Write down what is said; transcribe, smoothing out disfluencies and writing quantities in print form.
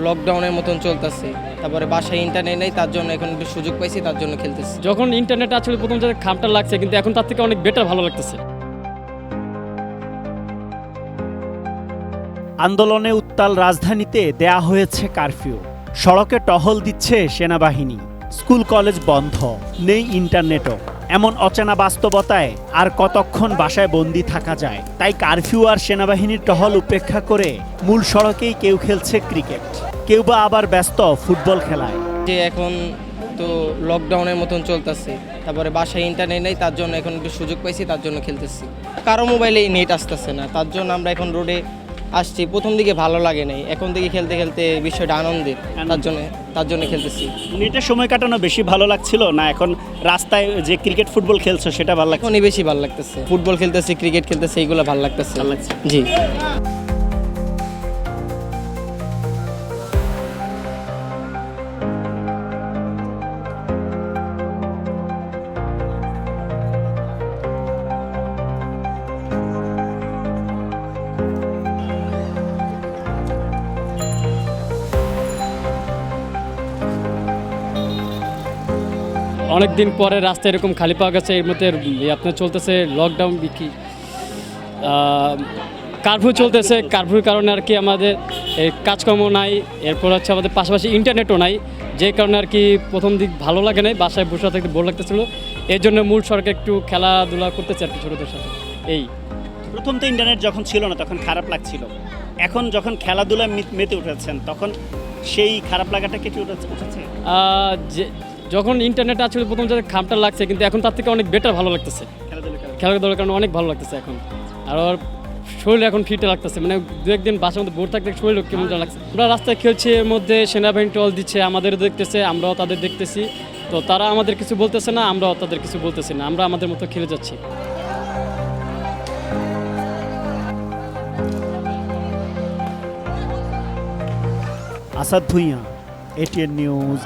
লকডাউনের মতন চলতেছে, তারপরে বাসায় ইন্টারনেট নেই, তার জন্য এখন একটু সুযোগ পাইছি, তার জন্য খেলতেছি। যখন ইন্টারনেট আসলে প্রথম যে খামটা লাগছে, কিন্তু এখন তার থেকে অনেক বেটার ভালো লাগতেছে। আন্দোলনে উত্তাল রাজধানীতে দেয়া হয়েছে কারফিউ, সড়কে টহল দিচ্ছে সেনাবাহিনী, স্কুল কলেজ বন্ধ, নেই ইন্টারনেটও। এমন অচেনা বাস্তবতায় আর কতক্ষণ বাসায় বন্দি থাকা যায়? তাই কারফিউ আর সেনাবাহিনীর টহল উপেক্ষা করে মূল সড়কেই কেউ খেলছে ক্রিকেট, কেউ বা আবার ব্যস্ত ফুটবল খেলায়। যে এখন তো লকডাউনের মতন চলতেছে, তারপরে বাসায় ইন্টারনেট নেই, তার জন্য এখন একটু সুযোগ পাইছি, তার জন্য খেলতেছি। কারো মোবাইলে নেট আসতেছে না, তার জন্য আমরা এখন রোডে আসছি। প্রথম দিকে ভালো লাগে নাই, এখন থেকে খেলতে খেলতে বিষয়টা আনন্দের, তার জন্য খেলতেছি। নেটে সময় কাটানো বেশি ভালো লাগছিল না এখন রাস্তায় যে ক্রিকেট ফুটবল খেলছো সেটা ভালো লাগছে? এখনই বেশি ভালো লাগতেছে, ফুটবল খেলতেছি, ক্রিকেট খেলতেছি, এইগুলো ভালো লাগতেছে। জি। অনেক দিন পরে রাস্তা এরকম খালি পাওয়া গেছে। এর মধ্যে আপনার চলতেছে লকডাউন, কি কারফিউ চলতেছে। কারফিউর কারণে আর কি আমাদের কাজকর্ম নাই, এরপর হচ্ছে আমাদের পাশাপাশি ইন্টারনেটও নাই, যে কারণে আর কি প্রথম দিক ভালো লাগে নাই, বাসায় বসে থাকতে বোর লাগতেছিল। এই জন্য মূল সড়কে একটু খেলাধুলা করতেছে আর কি ছোটোদের সাথে। এই প্রথম তো ইন্টারনেট যখন ছিল না তখন খারাপ লাগছিল, এখন যখন খেলাধুলায় মেতে উঠেছেন তখন সেই খারাপ লাগাটা কেটে উঠেছে? যে যখন ইন্টারনেট আসলে প্রথম যে খামটা লাগছে, কিন্তু এখন তার থেকে অনেক বেটার ভালো লাগতেছে। খেলাধুলার কারণে অনেক ভালো লাগতেছে এখন, আর ওর শরীর এখন ফিটে লাগতেছে। মানে দু একদিন বাসার মধ্যে বোর থাকতে শরীর কেমন লাগছে। আমরা রাস্তায় খেলছি, এর মধ্যে সেনাবাহিনী টল দিচ্ছে, আমাদের দেখতেছে, আমরাও তাদের দেখতেছি। তো তারা আমাদের কিছু বলতেছে না, আমরাও তাদের কিছু বলতেছি না, আমরা আমাদের মতো খেলে যাচ্ছি। Asad Bhuiyan, ATN news.